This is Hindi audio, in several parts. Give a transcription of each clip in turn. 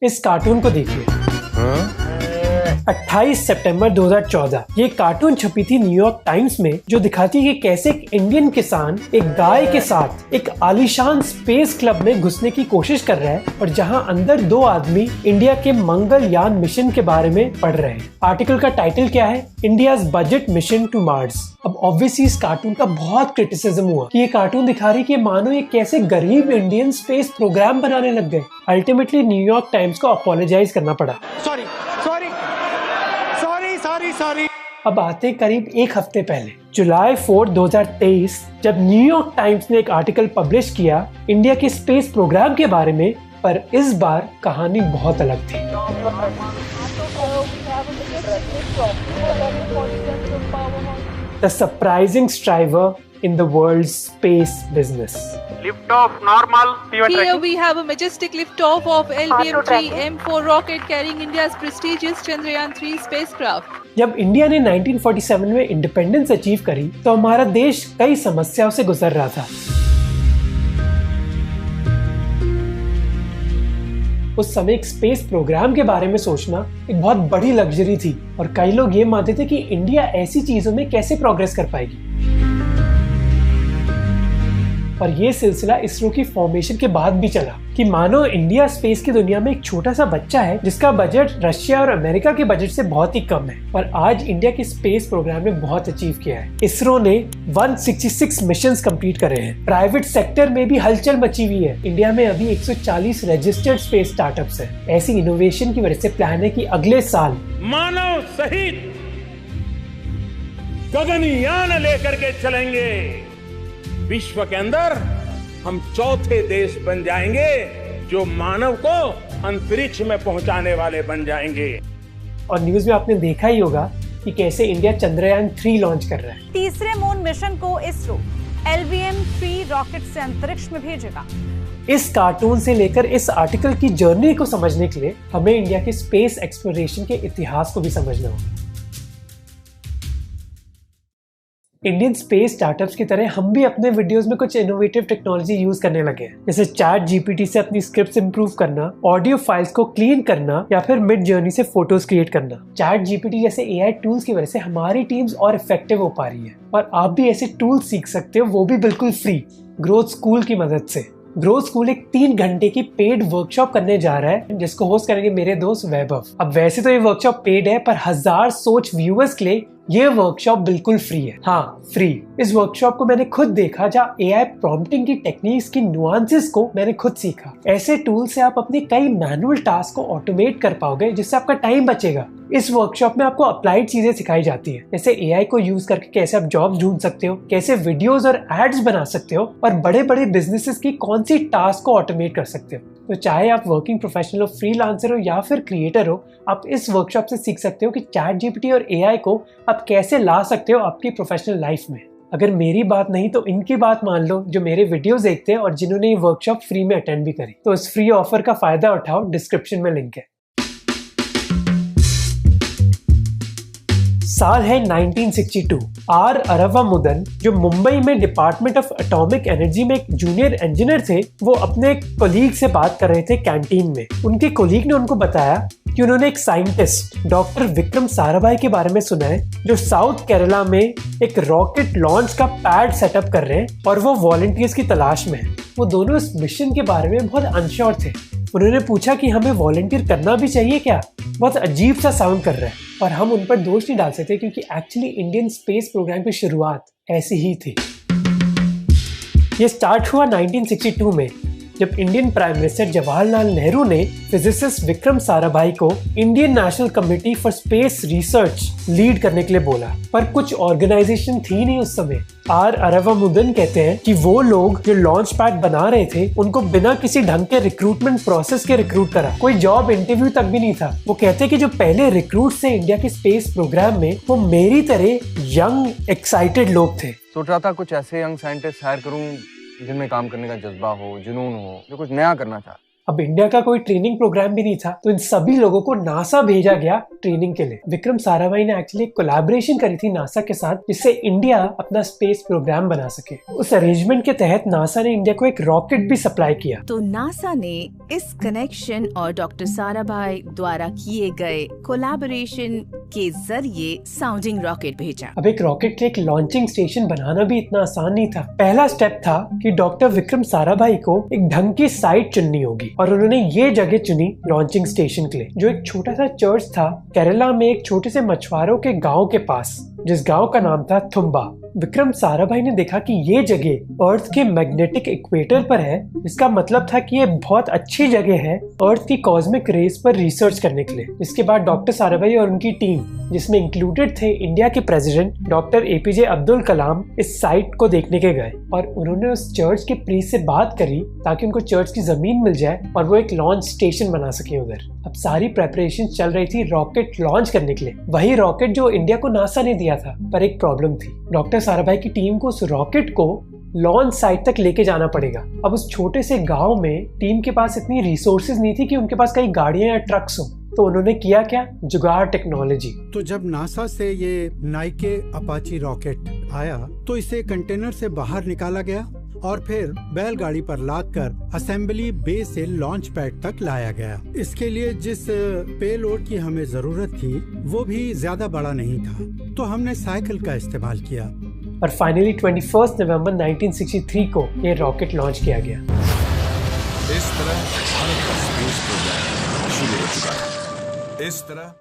इस कार्टून को देखिए। 28 सितंबर 2014 ये कार्टून छपी थी न्यूयॉर्क टाइम्स में, जो दिखाती है कि कैसे एक इंडियन किसान एक गाय के साथ एक आलीशान स्पेस क्लब में घुसने की कोशिश कर रहा है, और जहां अंदर दो आदमी इंडिया के मंगलयान मिशन के बारे में पढ़ रहे हैं। आर्टिकल का टाइटल क्या है? India's budget mission to Mars. अब ऑब्वियसली इस कार्टून का बहुत क्रिटिसिज्म हुआ कि ये कार्टून दिखा रही कि मानो ये कैसे गरीब इंडियन स्पेस प्रोग्राम बनाने लग गए। अल्टीमेटली न्यूयॉर्क टाइम्स को अपोलोजाइज करना पड़ा। सॉरी। अब आते करीब एक हफ्ते पहले, जुलाई 4, 2023, जब न्यूयॉर्क टाइम्स ने एक आर्टिकल पब्लिश किया इंडिया के स्पेस प्रोग्राम के बारे में, पर इस बार कहानी बहुत अलग थी। The surprising striver in the world's space business. Liftoff normal. Here we have a majestic liftoff of LBM-3 M4 rocket carrying India's prestigious Chandrayaan-3 spacecraft. जब इंडिया ने 1947 में इंडिपेंडेंस अचीव करी तो हमारा देश कई समस्याओं से गुजर रहा था। उस समय एक स्पेस प्रोग्राम के बारे में सोचना एक बहुत बड़ी लग्जरी थी, और कई लोग ये मानते थे कि इंडिया ऐसी चीजों में कैसे प्रोग्रेस कर पाएगी। और ये सिलसिला इसरो की फॉर्मेशन के बाद भी चला कि मानो इंडिया स्पेस की दुनिया में एक छोटा सा बच्चा है जिसका बजट रशिया और अमेरिका के बजट से बहुत ही कम है, और आज इंडिया के स्पेस प्रोग्राम ने बहुत अचीव किया है। इसरो ने 166 मिशंस कंप्लीट करे हैं। प्राइवेट सेक्टर में भी हलचल मची हुई है। इंडिया में अभी 140 रजिस्टर्ड स्पेस स्टार्टअप्स हैं। ऐसी इनोवेशन की वजह से प्लान है कि अगले साल मानव सहित गगनयान लेकर के चलेंगे। विश्व के अंदर हम चौथे देश बन जाएंगे जो मानव को अंतरिक्ष में पहुंचाने वाले बन जाएंगे। और न्यूज में आपने देखा ही होगा कि कैसे इंडिया चंद्रयान 3 लॉन्च कर रहा है। तीसरे मून मिशन को इसरो LBM-3 रॉकेट से अंतरिक्ष में भेजेगा। इस कार्टून से लेकर इस आर्टिकल की जर्नी को समझने के लिए हमें इंडिया के स्पेस एक्सप्लोरेशन के इतिहास को भी समझना होगा। इंडियन स्पेस स्टार्टअप्स की तरह हम भी अपने वीडियोस में कुछ इनोवेटिव टेक्नोलॉजी यूज करने लगे हैं, जैसे चैट जीपीटी से अपनी स्क्रिप्ट्स इंप्रूव करना, ऑडियो फाइल्स को क्लीन करना, या फिर मिड जर्नी से फोटोज क्रिएट करना। चैट जीपीटी जैसे एआई टूल्स की वजह से हमारी टीम्स और इफेक्टिव हो पा रही है, और आप भी ऐसे टूल्स सीख सकते हो, वो भी बिल्कुल फ्री, ग्रोथ स्कूल की मदद से। ग्रोथ स्कूल एक 3 घंटे की पेड वर्कशॉप करने जा रहा है, जिसको होस्ट करेंगे मेरे दोस्त वैभव। अब वैसे तो ये वर्कशॉप पेड है, पर 1000 सोच व्यूअर्स के लिए ये वर्कशॉप बिल्कुल फ्री है। हाँ, फ्री। इस वर्कशॉप को मैंने खुद देखा, जहाँ एआई प्रॉम्प्टिंग की टेक्निक्स की नुआंसेस को मैंने खुद सीखा। ऐसे टूल से आप अपने कई मैनुअल टास्क को ऑटोमेट कर पाओगे, जिससे आपका टाइम बचेगा। इस वर्कशॉप में आपको अप्लाइड चीजें सिखाई जाती है, जैसे एआई को यूज करके कैसे आप जॉब्स ढूंढ सकते हो, कैसे वीडियोस और एड्स बना सकते हो, और बड़े बड़े बिजनेसेस की कौन सी टास्क को ऑटोमेट कर सकते हो। तो चाहे आप वर्किंग प्रोफेशनल हो, फ्रीलांसर हो, या फिर क्रिएटर हो, आप इस वर्कशॉप से सीख सकते हो कि चैट जीपीटी और एआई को आप कैसे ला सकते हो आपकी प्रोफेशनल लाइफ में। अगर मेरी बात नहीं तो इनकी बात मान लो, जो मेरे वीडियोस देखते हैं और जिन्होंने ये वर्कशॉप फ्री में अटेंड भी करी। तो इस फ्री ऑफर का फायदा उठाओ, डिस्क्रिप्शन में लिंक है। साल है 1962। आर अरवामुदन, जो मुंबई में डिपार्टमेंट ऑफ एटॉमिक एनर्जी में एक जूनियर इंजीनियर थे, वो अपने कोलीग से बात कर रहे थे कैंटीन में। उनके कोलीग ने उनको बताया कि उन्होंने एक साइंटिस्ट डॉक्टर विक्रम साराभाई के बारे में सुना है, जो साउथ केरला में एक रॉकेट लॉन्च का पैड सेटअप कर रहे हैं, और वो वॉलंटियर्स की तलाश में है। वो दोनों इस मिशन के बारे में बहुत अनश्योर थे। उन्होंने पूछा कि हमें वॉलंटियर करना भी चाहिए क्या? बहुत अजीब सा साउंड कर रहा है, और हम उन पर दोष नहीं डाल सकते, क्योंकि एक्चुअली इंडियन स्पेस प्रोग्राम की शुरुआत ऐसी ही थी। ये स्टार्ट हुआ 1962 में, जब Indian prime minister Jawaharlal Nehru ने फिजिसिस्ट विक्रम साराभाई को Indian national committee for space research lead करने के लिए बोला। पर कुछ ऑर्गेनाइजेशन थी नहीं उस समय। आर अरवामुदन कहते हैं कि वो लोग जो लॉन्च पैड बना रहे थे, उनको बिना किसी ढंग के रिक्रूटमेंट प्रोसेस के रिक्रूट करा। कोई जॉब इंटरव्यू तक भी नहीं था। वो कहते हैं कि जो पहले रिक्रूट थे इंडिया के स्पेस प्रोग्राम में, वो मेरी तरह यंग एक्साइटेड लोग थे। सोच रहा था कुछ ऐसे यंग साइंटिस्ट हायर करूं जिनमें काम करने का जज्बा हो, जुनून हो, जो कुछ नया करना चाहे। अब इंडिया का कोई ट्रेनिंग प्रोग्राम भी नहीं था, तो इन सभी लोगों को नासा भेजा गया ट्रेनिंग के लिए। विक्रम साराभाई ने एक्चुअली कोलैबोरेशन करी थी नासा के साथ, जिससे इंडिया अपना स्पेस प्रोग्राम बना सके। उस अरेंजमेंट के तहत नासा ने इंडिया को एक रॉकेट भी सप्लाई किया। तो नासा ने इस कनेक्शन और डॉक्टर साराभाई द्वारा किए गए कोलैबोरेशन के जरिए साउंडिंग रॉकेट भेजा। अब एक रॉकेट के एक लॉन्चिंग स्टेशन बनाना भी इतना आसान नहीं था। पहला स्टेप था कि डॉक्टर विक्रम साराभाई को एक ढंग की साइट चुननी होगी, और उन्होंने ये जगह चुनी लॉन्चिंग स्टेशन के लिए, जो एक छोटा सा चर्च था केरला में एक छोटे से मछुआरों के गांव के पास, जिस गांव का नाम था थुम्बा। विक्रम साराभाई ने देखा कि ये जगह अर्थ के मैग्नेटिक इक्वेटर पर है, जिसका मतलब था कि ये बहुत अच्छी जगह है अर्थ की कॉस्मिक रेस पर रिसर्च करने के लिए। इसके बाद डॉक्टर साराभाई और उनकी टीम, जिसमें इंक्लूडेड थे इंडिया के president doctor APJ Abdul Kalam, इस साइट को देखने के गए और उन्होंने उस चर्च के प्रीस्ट से बात करी ताकि उनको चर्च की जमीन मिल जाए और वो एक लॉन्च स्टेशन बना सके उधर। अब सारी प्रेपरेशन चल रही थी रॉकेट लॉन्च करने के लिए, वही रॉकेट जो इंडिया को नासा ने दिया था। पर एक प्रॉब्लम थी, डॉक्टर साराभाई की टीम को उस रॉकेट को लॉन्च साइट तक लेके जाना पड़ेगा। अब उस छोटे से गांव में टीम के पास इतनी रिसोर्सेज नहीं थी कि उनके पास कई गाड़ियां या ट्रक्स हो, तो उन्होंने किया क्या, जुगाड़ टेक्नोलॉजी। तो जब नासा से ये नाइके अपाची रॉकेट आया तो इसे कंटेनर से बाहर निकाला गया और फिर बैलगाड़ी पर लादकर असेंबली बे से लॉन्च पैड तक लाया गया। इसके लिए जिस पेलोड की हमें जरूरत थी वो भी ज्यादा बड़ा नहीं था, तो हमने साइकिल का इस्तेमाल किया। और फाइनली 21 नवंबर 1963 को ये रॉकेट लॉन्च किया गया। इस तरह भारत का स्पेस प्रोग्राम शुरू हो चुका है। इस तरह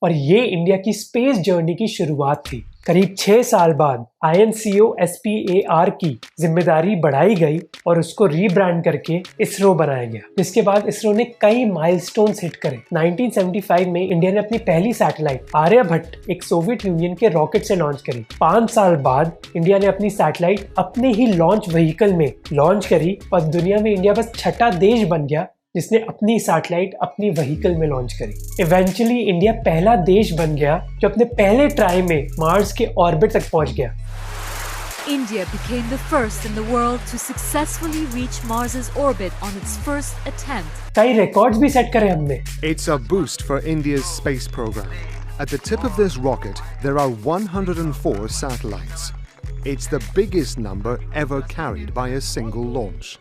और ये इंडिया की स्पेस जर्नी की शुरुआत थी। करीब 6 साल बाद INCOSPAR की जिम्मेदारी बढ़ाई गई और उसको रीब्रांड करके इसरो बनाया गया, जिसके बाद इसरो ने कई माइलस्टोन्स हिट करे। 1975 में इंडिया ने अपनी पहली सैटेलाइट आर्यभट्ट एक सोवियत यूनियन के रॉकेट से लॉन्च करी। 5 साल बाद इंडिया ने अपनी सैटेलाइट अपने ही लॉन्च व्हीकल में लॉन्च करी और दुनिया में इंडिया बस छठा देश बन गया जिसने अपनी सैटेलाइट अपनी व्हीकल में लॉन्च करी। इवेंचुअली इंडिया पहला देश बन गया जो अपने पहले ट्राई में मार्स के ऑर्बिट तक पहुंच गया। India became the first in the world to successfully reach Mars's orbit on its first attempt. कई रिकॉर्ड्स भी सेट करे हमने। It's a boost for India's space program. At the tip of this rocket, there are 104 satellites. It's the biggest number ever carried by a single launch.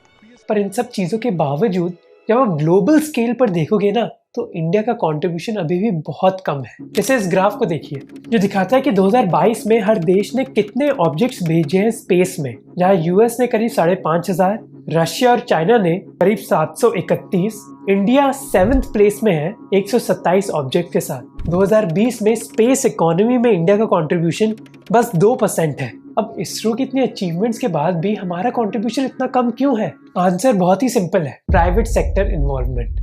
पर इन सब चीजों के बावजूद जब आप ग्लोबल स्केल पर देखोगे ना, तो इंडिया का कंट्रीब्यूशन अभी भी बहुत कम है। जैसे इस ग्राफ को देखिए, जो दिखाता है कि 2022 में हर देश ने कितने ऑब्जेक्ट्स भेजे हैं स्पेस में, जहां यूएस ने करीब 5,500, रशिया और चाइना ने करीब 731, इंडिया 7th प्लेस में है 127 ऑब्जेक्ट के साथ। 2020 में स्पेस इकोनॉमी में इंडिया का कंट्रीब्यूशन बस 2% है। अब इसरो की इतनी अचीवमेंट्स के बाद भी हमारा कंट्रीब्यूशन इतना कम क्यों है? आंसर बहुत ही सिंपल है, प्राइवेट सेक्टर इन्वॉल्वमेंट।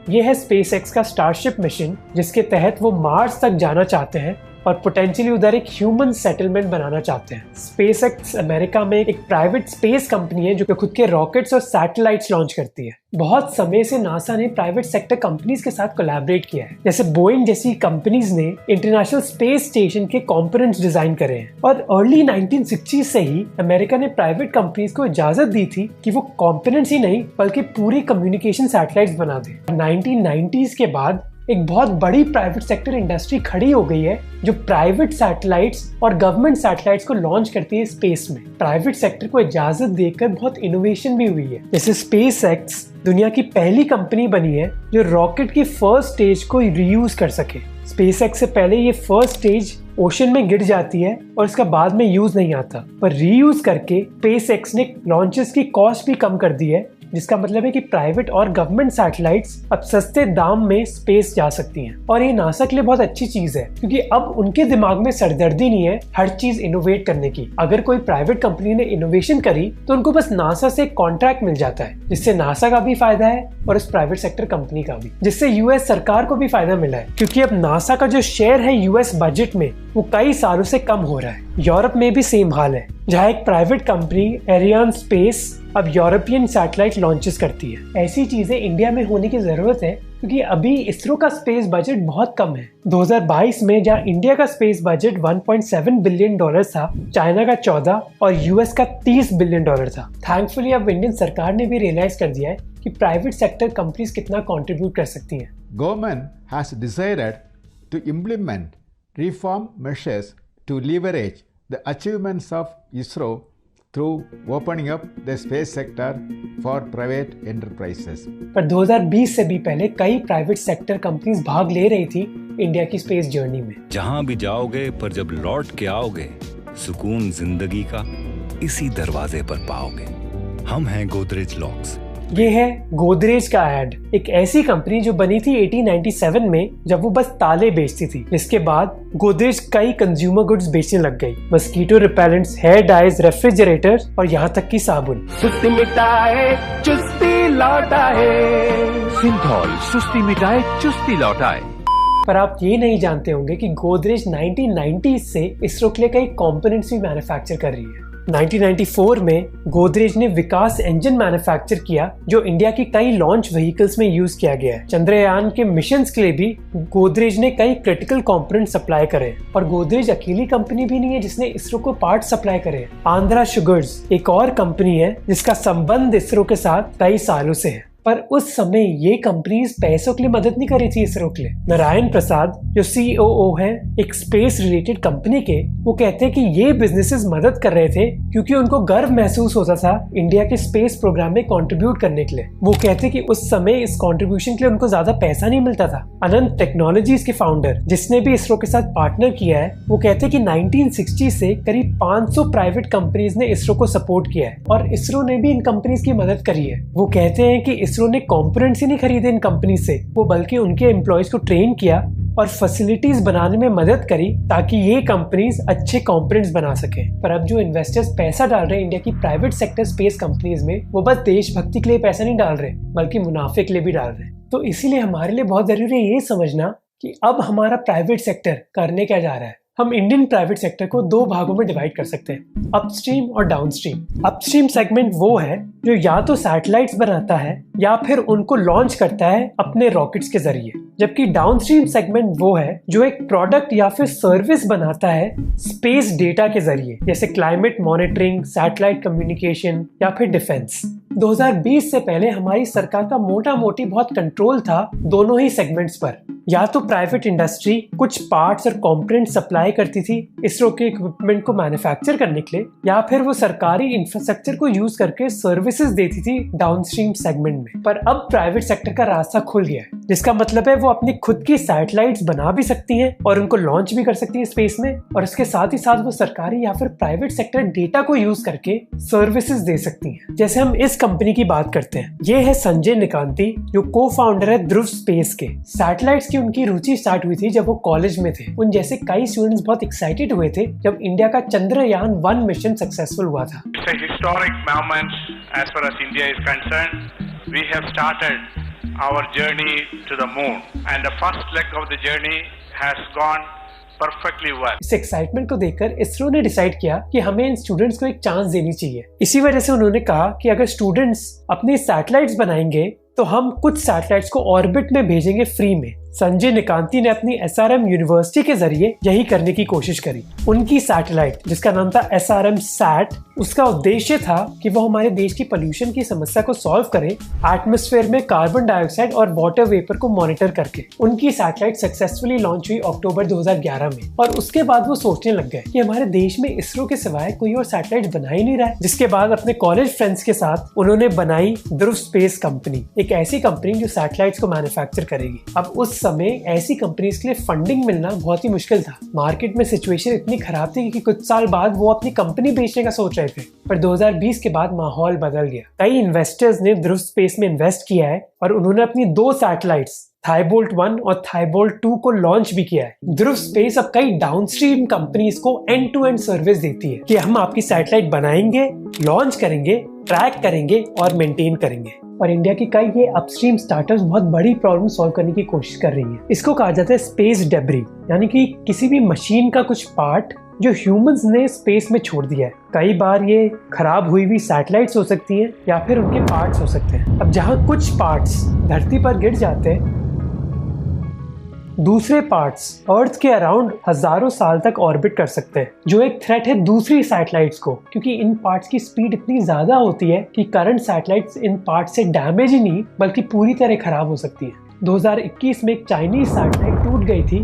ये है स्पेसएक्स का स्टारशिप मिशन, जिसके तहत वो मार्स तक जाना चाहते हैं और पोटेंशियली उधर एक ह्यूमन सेटलमेंट बनाना चाहते हैं। स्पेसएक्स अमेरिका में एक प्राइवेट स्पेस कंपनी है जो खुद के रॉकेट्स और सैटेलाइट्स लॉन्च करती है। बहुत समय से नासा ने प्राइवेट सेक्टर कंपनीज के साथ कोलैबोरेट किया है। जैसे बोइंग जैसी कंपनीज ने इंटरनेशनल स्पेस स्टेशन के कंपोनेंट्स डिजाइन करे हैं और अर्ली 1960s से ही अमेरिका ने प्राइवेट कंपनीज को इजाजत दी थी कि वो कंपोनेंट्स ही नहीं बल्कि पूरी कम्युनिकेशन सैटेलाइट्स बना दे। 1990s के बाद एक बहुत बड़ी प्राइवेट सेक्टर इंडस्ट्री खड़ी हो गई है जो प्राइवेट सैटेलाइट्स और गवर्नमेंट सैटेलाइट्स को लॉन्च करती है स्पेस में। प्राइवेट सेक्टर को इजाजत देकर बहुत इनोवेशन भी हुई है। जैसे स्पेसएक्स दुनिया की पहली कंपनी बनी है जो रॉकेट की फर्स्ट स्टेज को रीयूज कर सके। स्पेसएक्स से पहले ये फर्स्ट स्टेज ओशन में गिर जाती है और इसका बाद में यूज नहीं आता, पर रीयूज करके स्पेसएक्स ने लॉन्चेस की कॉस्ट भी कम कर दी है, जिसका मतलब है कि प्राइवेट और गवर्नमेंट सैटेलाइट्स अब सस्ते दाम में स्पेस जा सकती हैं। और ये नासा के लिए बहुत अच्छी चीज है क्योंकि अब उनके दिमाग में सरदर्दी नहीं है हर चीज इनोवेट करने की। अगर कोई प्राइवेट कंपनी ने इनोवेशन करी तो उनको बस नासा से कॉन्ट्रैक्ट मिल जाता है, जिससे नासा का भी फायदा है और उस प्राइवेट सेक्टर कंपनी का भी, जिससे यूएस सरकार को भी फायदा मिला है क्योंकि अब नासा का जो शेयर है यूएस बजट में वो कई सालों से कम हो रहा है। यूरोप में भी सेम हाल है, जहां एक प्राइवेट कंपनी एरियन स्पेस अब यूरोपियन सैटेलाइट लॉन्चेस करती है। ऐसी चीजें इंडिया में होने की जरूरत है क्योंकि अभी इसरो का स्पेस बजट बहुत कम है। 2022 में जहां इंडिया का स्पेस बजट $1.7 बिलियन था, चाइना का 14 और यूएस का $30 बिलियन था। थैंकफुली अब इंडियन सरकार ने भी रियलाइज कर दिया है कि प्राइवेट सेक्टर कंपनीज कितना कंट्रीब्यूट कर सकती हैं। Government has decided to implement reform measures to leverage the achievements of ISRO through opening up the space sector for private enterprises. पर 2020 से भी पहले कई प्राइवेट सेक्टर कंपनीज भाग ले रही थी इंडिया की स्पेस जर्नी में। जहां भी जाओगे पर जब लौट के आओगे, सुकून जिंदगी का इसी दरवाजे पर पाओगे। हम हैं गोदरेज लॉक्स। ये है गोदरेज का एड, एक ऐसी कंपनी जो बनी थी 1897 में, जब वो बस ताले बेचती थी। इसके बाद गोदरेज कई कंज्यूमर गुड्स बेचने लग गई, mosquito repellents, hair dyes, refrigerators और यहाँ तक कि साबुन। सुस्ती मिटाए चुस्ती लौटाए, सिंथॉल सुस्ती मिटाए चुस्ती लौटाए। पर आप ये नहीं जानते होंगे कि गोदरेज 1990s से इसरो के लिए कई कंपोनेंट्स भी मैन्युफैक्चर कर रही है। 1994 में गोदरेज ने विकास इंजन मैन्युफैक्चर किया जो इंडिया की कई लॉन्च व्हीकल्स में यूज किया गया है। चंद्रयान के मिशंस के लिए भी गोदरेज ने कई क्रिटिकल कंपोनेंट सप्लाई करे। और गोदरेज अकेली कंपनी भी नहीं है जिसने इसरो को पार्ट सप्लाई करे। आंध्रा शुगर्स एक और कंपनी है जिसका संबंध इसरो के साथ कई सालों से है। पर उस समय ये कंपनीज पैसों के लिए मदद नहीं कर रही थी इसरो के लिए। नारायण प्रसाद जो COO है एक स्पेस रिलेटेड कंपनी के, वो कहते हैं कि ये बिजनेसेस मदद कर रहे थे क्योंकि उनको गर्व महसूस होता था इंडिया के स्पेस प्रोग्राम में कंट्रीब्यूट करने के लिए। वो कहते हैं कि उस समय इस कंट्रीब्यूशन के लिए उनको ज्यादा पैसा नहीं मिलता था। अनंत टेक्नोलॉजीज के फाउंडर जिसने भी इसरो के साथ पार्टनर किया है, वो कहते हैं कि 1960 से करीब 500 प्राइवेट कंपनीज ने इसरो को सपोर्ट किया है और इसरो ने भी इन कंपनीज की मदद करी है। वो कहते हैं कि इसरो ने कंपोनेंट्स ही नहीं खरीदे इन कंपनी से, वो बल्कि उनके एम्प्लॉयज को ट्रेन किया और फैसिलिटीज बनाने में मदद करी ताकि ये कंपनीज अच्छे कंपोनेंट्स बना सके। पर अब जो इन्वेस्टर्स पैसा डाल रहे हैं इंडिया की प्राइवेट सेक्टर स्पेस कंपनीज में, वो बस देशभक्ति के लिए पैसा नहीं डाल रहे बल्कि मुनाफे के लिए भी डाल रहे हैं। तो इसीलिए हमारे लिए बहुत जरूरी है ये समझना कि अब हमारा प्राइवेट सेक्टर करने क्या जा रहा है। हम इंडियन प्राइवेट सेक्टर को दो भागों में डिवाइड कर सकते हैं, अपस्ट्रीम और डाउनस्ट्रीम। अपस्ट्रीम सेगमेंट वो है जो या तो सैटेलाइट्स बनाता है या फिर उनको लॉन्च करता है अपने रॉकेट्स के जरिए, जबकि डाउनस्ट्रीम सेगमेंट वो है जो एक प्रोडक्ट या फिर सर्विस बनाता है स्पेस डेटा के जरिए, जैसे क्लाइमेट मॉनिटरिंग, सैटेलाइट कम्युनिकेशन या फिर डिफेंस। 2020 से पहले हमारी सरकार का मोटा मोटी बहुत कंट्रोल था दोनों ही सेगमेंट्स पर। या तो प्राइवेट इंडस्ट्री कुछ पार्ट्स और कंपोनेंट सप्लाई करती थी इसरो के इक्विपमेंट को मैन्युफैक्चर करने के लिए, या फिर वो सरकारी इंफ्रास्ट्रक्चर को यूज करके सर्विसेज देती थी डाउनस्ट्रीम सेगमेंट में। पर अब प्राइवेट सेक्टर का रास्ता खुल गया है, जिसका मतलब है वो अपनी खुद की सैटेलाइट्स बना भी सकती हैं और उनको लॉन्च भी कर सकती हैं स्पेस में, और इसके साथ ही साथ वो सरकारी या फिर प्राइवेट सेक्टर डेटा को यूज करके सर्विसेज दे सकती हैं। जैसे हम इस कंपनी की बात करते हैं, ये है संजय निकांती जो को फाउंडर है ध्रुव स्पेस के। सैटेलाइट्स की उनकी रुचि स्टार्ट हुई थी जब वो कॉलेज में थे। उन जैसे कई स्टूडेंट्स बहुत एक्साइटेड हुए थे जब इंडिया का चंद्रयान 1 मिशन सक्सेसफुल हुआ था। It's a historic moment as far as India is concerned. We have started our journey to the moon and the first leg of the journey has gone perfectly well. इस एक्साइटमेंट को देखकर इसरो ने डिसाइड किया कि हमें इन स्टूडेंट्स को एक चांस देनी चाहिए। इसी वजह से उन्होंने कहा कि अगर स्टूडेंट्स अपनी सैटेलाइट्स बनाएंगे तो हम कुछ सैटेलाइट्स को ऑर्बिट में भेजेंगे फ्री में। संजय निकांती ने अपनी SRM यूनिवर्सिटी के जरिए यही करने की कोशिश करी। उनकी सैटेलाइट जिसका नाम था SRM सैट, उसका उद्देश्य था कि वो हमारे देश की पोल्यूशन की समस्या को सॉल्व करे एटमॉस्फेयर में कार्बन डाइऑक्साइड और वाटर वेपर को मॉनिटर करके। उनकी सैटेलाइट सक्सेसफुली लॉन्च हुई अक्टूबर 2011 में, और उसके बाद वो सोचने लग गए कि हमारे देश में इसरो के सिवाय कोई और सैटेलाइट बना ही नहीं रहा है। जिसके बाद अपने कॉलेज फ्रेंड्स के साथ उन्होंने बनाई ध्रुव स्पेस कंपनी, एक ऐसी कंपनी जो सैटेलाइट्स को मैन्युफैक्चर करेगी। अब उस समय ऐसी कंपनीज के लिए फंडिंग मिलना बहुत ही मुश्किल था। मार्केट में सिचुएशन इतनी खराब थी कि कुछ साल बाद वो अपनी कंपनी बेचने का सोच रहे थे। पर 2020 के बाद माहौल बदल गया। कई इन्वेस्टर्स ने ध्रुव स्पेस में इन्वेस्ट किया है और उन्होंने अपनी 2 सैटेलाइट्स थाईबोल्ट 1 और थाईबोल्ट 2 को लॉन्च भी किया है। ध्रुव स्पेस अब कई डाउनस्ट्रीम कंपनीज को एंड टू एंड सर्विस देती है कि हम आपकी सैटेलाइट बनाएंगे, लॉन्च करेंगे, ट्रैक करेंगे और मेंटेन करेंगे। और इंडिया की कई ये अपस्ट्रीम स्टार्टअप्स बहुत बड़ी प्रॉब्लम सॉल्व करने की कोशिश कर रही हैं। इसको कहा जाता है स्पेस डेब्री, यानी कि किसी भी मशीन का कुछ पार्ट जो ह्यूमंस ने स्पेस में छोड़ दिया है। कई बार ये खराब हुई सैटेलाइट्स हो सकती हैं या फिर उनके पार्ट्स हो सकते हैं। अब जहाँ कुछ पार्ट्स धरती पर गिर जाते हैं, दूसरे पार्ट्स अर्थ के अराउंड हजारों साल तक ऑर्बिट कर सकते हैं, जो एक थ्रेट है दूसरी सैटेलाइट्स को, क्योंकि इन पार्ट्स की स्पीड इतनी ज्यादा होती है कि करंट सैटेलाइट्स इन पार्ट्स से डैमेज ही नहीं बल्कि पूरी तरह खराब हो सकती है। 2021 में एक चाइनीज सैटेलाइट टूट गई थी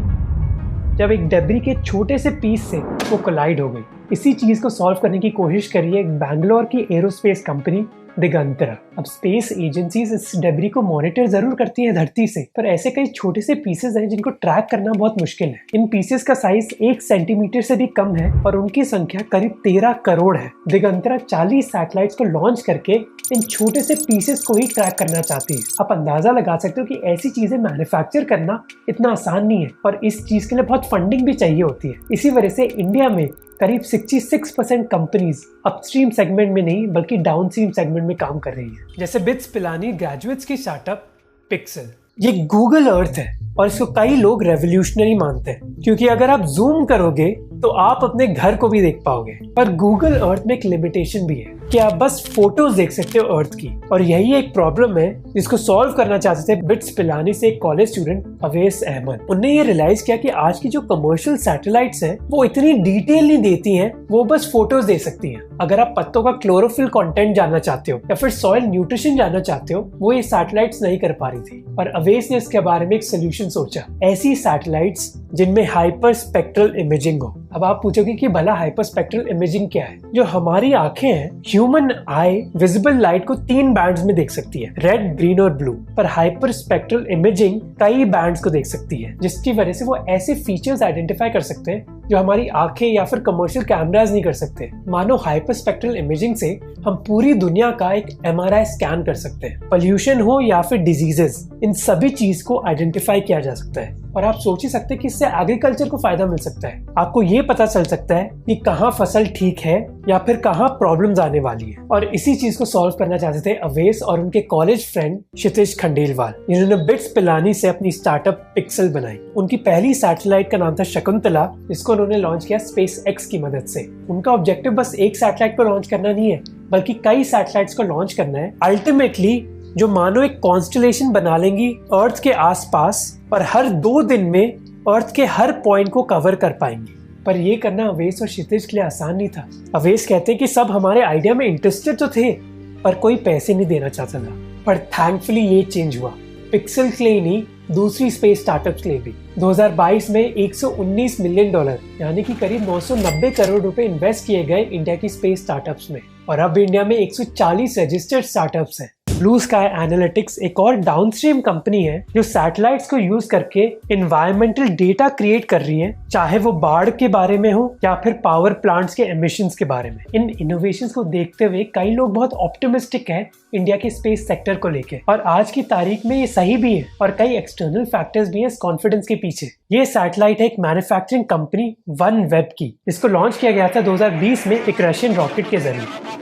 जब एक डेब्री के छोटे से पीस से वो कोलाइड हो गई। इसी चीज को सॉल्व करने की कोशिश करी है एक बैंगलोर की एरोस्पेस कंपनी दिगंतरा। अब स्पेस एजेंसीज इस डेब्री को मॉनिटर जरूर करती हैं धरती से, पर ऐसे कई छोटे से पीसेस हैं जिनको ट्रैक करना बहुत मुश्किल है। इन पीसेस का साइज 1 सेंटीमीटर से भी कम है और उनकी संख्या करीब 13 करोड़ है। दिगंतरा 40 सैटेलाइट्स को लॉन्च करके इन छोटे से पीसेस को ही ट्रैक करना चाहती है। आप अंदाजा लगा सकते हो कि ऐसी चीजें मैन्युफैक्चर करना इतना आसान नहीं है और इस चीज के लिए बहुत फंडिंग भी चाहिए होती है। इसी वजह से इंडिया में करीब 66% कंपनीज अपस्ट्रीम सेगमेंट में नहीं बल्कि डाउनस्ट्रीम सेगमेंट में काम कर रही है। जैसे बिट्स पिलानी ग्रेजुएट्स की स्टार्टअप पिक्सल। ये गूगल अर्थ है और इसको कई लोग रेवोल्यूशनरी मानते हैं, क्योंकि अगर आप जूम करोगे तो आप अपने घर को भी देख पाओगे। पर गूगल अर्थ में एक लिमिटेशन भी है कि आप बस फोटोज देख सकते हो अर्थ की, और यही एक प्रॉब्लम है जिसको सॉल्व करना चाहते थे बिट्स पिलानी से एक कॉलेज स्टूडेंट अवेस अहमद। उन्होंने ये रियलाइज किया कि आज की जो कमर्शियल सैटेलाइट्स हैं वो इतनी डिटेल नहीं देती हैं, वो बस फोटोज दे सकती हैं। अगर आप पत्तों का क्लोरोफिल कंटेंट जानना चाहते हो या फिर सॉइल न्यूट्रिशन जानना चाहते हो, वो ये सैटेलाइट्स नहीं कर पा रही थी। और अवेस ने इसके बारे में एक सोल्यूशन सोचा, ऐसी सैटेलाइट्स जिनमें हाइपर स्पेक्ट्रल इमेजिंग हो। अब आप पूछोगे कि भला हाइपर स्पेक्ट्रल इमेजिंग क्या है? जो हमारी आंखें हैं, ह्यूमन आई विजिबल लाइट को 3 बैंड्स में देख सकती है, रेड, ग्रीन और ब्लू। पर हाइपर स्पेक्ट्रल इमेजिंग कई बैंड्स को देख सकती है, जिसकी वजह से वो ऐसे फीचर्स आइडेंटिफाई कर सकते हैं जो हमारी आंखें या फिर कमर्शियल कैमराज नहीं कर सकते। मानो हाइपर स्पेक्ट्रल इमेजिंग से हम पूरी दुनिया का एक MRI स्कैन कर सकते हैं। पोल्यूशन हो या फिर डिजीजेस, इन सभी चीज को आइडेंटिफाई किया जा सकता है। और आप सोच ही सकते हैं कि इससे एग्रीकल्चर को फायदा मिल सकता है। आपको ये पता चल सकता है कि कहाँ फसल ठीक है या फिर कहाँ प्रॉब्लम्स आने वाली है। और इसी चीज को सॉल्व करना चाहते थे अवेस और उनके कॉलेज फ्रेंड क्षितिज खंडेलवाल, जिन्होंने बिट्स पिलानी से अपनी स्टार्टअप पिक्सल बनाई। उनकी पहली सैटेलाइट का नाम था शकुंतला, जिसको उन्होंने लॉन्च किया SpaceX की मदद से। उनका ऑब्जेक्टिव बस एक सैटेलाइट को लॉन्च करना नहीं है, बल्कि कई सैटेलाइट्स को लॉन्च करना है, अल्टीमेटली जो मानो एक कॉन्स्टलेशन बना लेंगी अर्थ के आसपास और हर 2 दिन में अर्थ के हर पॉइंट को कवर कर पाएंगी। पर ये करना अवेस और क्षितिज के लिए आसान नहीं था। अवेस कहते हैं कि सब हमारे आइडिया में इंटरेस्टेड तो थे, पर कोई पैसे नहीं देना चाहता था। पर थैंकफुली ये चेंज हुआ, पिक्सल के लिए नहीं, दूसरी स्पेस स्टार्टअप्स के लिए भी। 2022 में $119 मिलियन यानी कि करीब 990 करोड़ रुपए इन्वेस्ट किए गए इंडिया की स्पेस स्टार्टअप्स में, और अब इंडिया में 140 रजिस्टर्ड स्टार्टअप्स हैं। ब्लू स्काई एनालिटिक्स एक और डाउनस्ट्रीम कंपनी है जो सैटेलाइट्स को यूज करके एनवायरमेंटल डेटा क्रिएट कर रही है, चाहे वो बाढ़ के बारे में हो या फिर पावर प्लांट्स के एमिशंस के बारे में। इन इनोवेशंस को देखते हुए कई लोग बहुत ऑप्टिमिस्टिक हैं इंडिया के स्पेस सेक्टर को लेके, और आज की तारीख में ये सही भी है। और कई एक्सटर्नल फैक्टर्स भी हैं इस कॉन्फिडेंस के पीछे। ये सैटेलाइट है एक मैन्युफैक्चरिंग कंपनी OneWeb की। इसको लॉन्च किया गया था 2020 में एक रशियन रॉकेट के जरिए।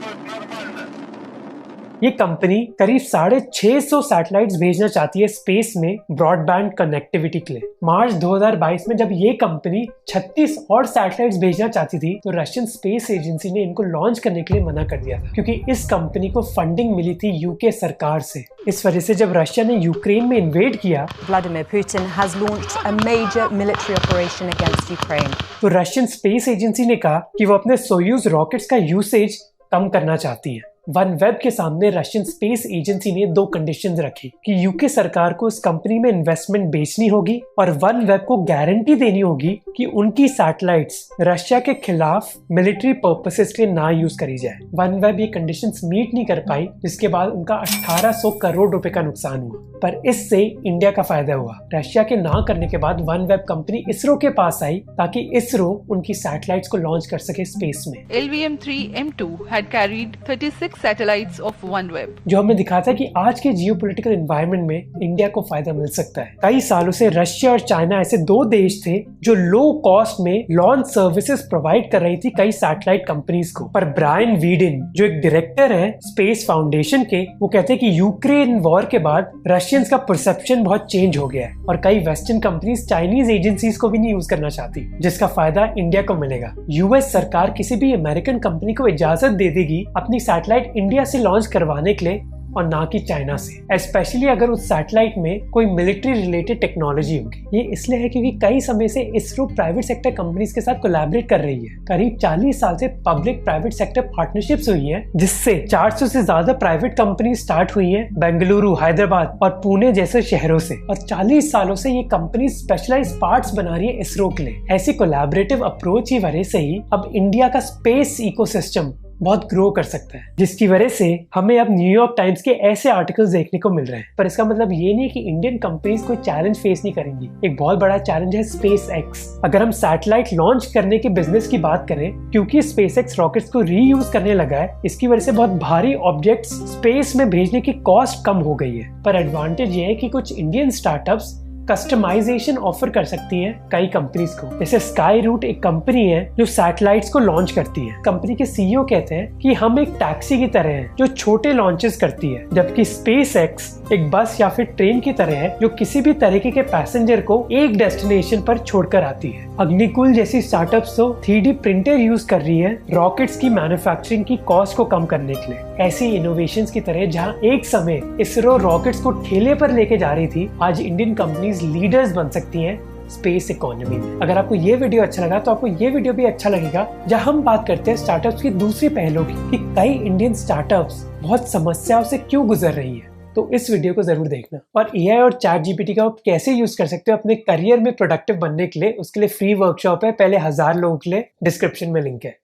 ये कंपनी करीब 650 सैटेलाइट्स भेजना चाहती है स्पेस में ब्रॉडबैंड कनेक्टिविटी के लिए। मार्च 2022 में जब ये कंपनी 36 और सैटेलाइट्स भेजना चाहती थी, तो रशियन स्पेस एजेंसी ने इनको लॉन्च करने के लिए मना कर दिया था, क्योंकि इस कंपनी को फंडिंग मिली थी यूके सरकार से। इस वजह से जब रशिया ने यूक्रेन में इन्वेड किया, Vladimir Putin has launched a major military operation against Ukraine. तो रशियन स्पेस एजेंसी ने कहा कि वो अपने सोयूज रॉकेट्स का यूसेज कम करना चाहती है। OneWeb के सामने रशियन स्पेस एजेंसी ने 2 कंडीशंस रखी कि यूके सरकार को इस कंपनी में इन्वेस्टमेंट बेचनी होगी और OneWeb को गारंटी देनी होगी कि उनकी सैटेलाइट्स रशिया के खिलाफ मिलिट्री पर्पसेस के लिए ना यूज करी जाए। OneWeb ये कंडीशंस मीट नहीं कर पाई, जिसके बाद उनका 1800 करोड़ रुपए का नुकसान हुआ। पर इससे इंडिया का फायदा हुआ। रशिया के ना करने के बाद OneWeb कंपनी इसरो के पास आई ताकि इसरो उनकी सैटेलाइट्स को लॉन्च कर सके स्पेस में। LVM-3 had carried 36 satellites of OneWeb, जो हमें दिखाता है कि आज के जियोपॉलिटिकल एनवायरनमेंट में इंडिया को फायदा मिल सकता है। कई सालों से रशिया और चाइना ऐसे 2 देश थे जो लो लो कॉस्ट में लॉन्च सर्विसेज प्रोवाइड कर रही थी कई सैटेलाइट कंपनीज को। पर ब्रायन वीडिन जो एक डायरेक्टर है स्पेस फाउंडेशन के, वो कहते हैं कि यूक्रेन वॉर के बाद रशियंस का परसेप्शन बहुत चेंज हो गया है और कई वेस्टर्न कंपनीज चाइनीज एजेंसीज को भी नहीं यूज करना चाहती, जिसका फायदा इंडिया को मिलेगा। यूएस सरकार किसी भी अमेरिकन कंपनी को इजाजत दे देगी अपनी सैटेलाइट इंडिया से लॉन्च करवाने के लिए और ना कि चाइना से, स्पेशली अगर उस सैटेलाइट में कोई मिलिट्री रिलेटेड टेक्नोलॉजी होगी। ये इसलिए है क्योंकि कई समय से इसरो प्राइवेट सेक्टर कंपनीज के साथ कोलैबोरेट कर रही है। करीब 40 साल से पब्लिक प्राइवेट सेक्टर पार्टनरशिप्स हुई हैं, जिससे 400 से ज्यादा प्राइवेट कंपनी स्टार्ट हुई हैं बेंगलुरु, हैदराबाद और पुणे जैसे शहरों से। और 40 सालों से ये कंपनी स्पेशलाइज पार्ट्स बना रही है इसरो के लिए। ऐसी कोलैबोरेटिव अप्रोच की वजह से ही अब इंडिया का स्पेस इकोसिस्टम बहुत ग्रो कर सकता है, जिसकी वजह से हमें अब न्यूयॉर्क टाइम्स के ऐसे आर्टिकल्स देखने को मिल रहे हैं। पर इसका मतलब ये नहीं कि इंडियन कंपनीज कोई चैलेंज फेस नहीं करेंगी। एक बहुत बड़ा चैलेंज है स्पेस एक्स। अगर हम सैटेलाइट लॉन्च करने के बिजनेस की बात करें, क्योंकि स्पेस एक्स रॉकेट्स को रीयूज करने लगा है, इसकी वजह से बहुत भारी ऑब्जेक्ट्स स्पेस में भेजने की कॉस्ट कम हो गई है। पर एडवांटेज ये है कि कुछ इंडियन स्टार्टअप्स कस्टमाइजेशन ऑफर कर सकती है कई कंपनीज को। जैसे स्काई रूट एक कंपनी है जो सैटेलाइट्स को लॉन्च करती है। कंपनी के सीईओ कहते हैं कि हम एक टैक्सी की तरह हैं जो छोटे लॉन्चेस करती है, जबकि स्पेस एक्स एक बस या फिर ट्रेन की तरह है जो किसी भी तरीके के पैसेंजर को एक डेस्टिनेशन पर छोड़कर आती है। अग्निकुल जैसी स्टार्टअप्स तो 3D प्रिंटर यूज कर रही है रॉकेट्स की मैन्युफैक्चरिंग की कॉस्ट को कम करने के लिए। ऐसी इनोवेशंस की तरह जहां एक समय इसरो रॉकेट्स को ठेले पर लेके जा रही थी, आज इंडियन कंपनीज लीडर्स बन सकती हैं स्पेस इकोनॉमी में। अगर आपको ये वीडियो अच्छा लगा तो आपको ये वीडियो भी अच्छा लगेगा, जहां हम बात करते हैं स्टार्टअप्स की दूसरी पहलू की, कि कई इंडियन स्टार्टअप्स बहुत समस्याओं से क्यों गुजर रही है। तो इस वीडियो को जरूर देखना। और एआई और चैट जीपीटी का आप कैसे यूज कर सकते हो अपने करियर में प्रोडक्टिव बनने के लिए, उसके लिए फ्री वर्कशॉप है पहले 1000 लोगों के लिए, डिस्क्रिप्शन में लिंक है।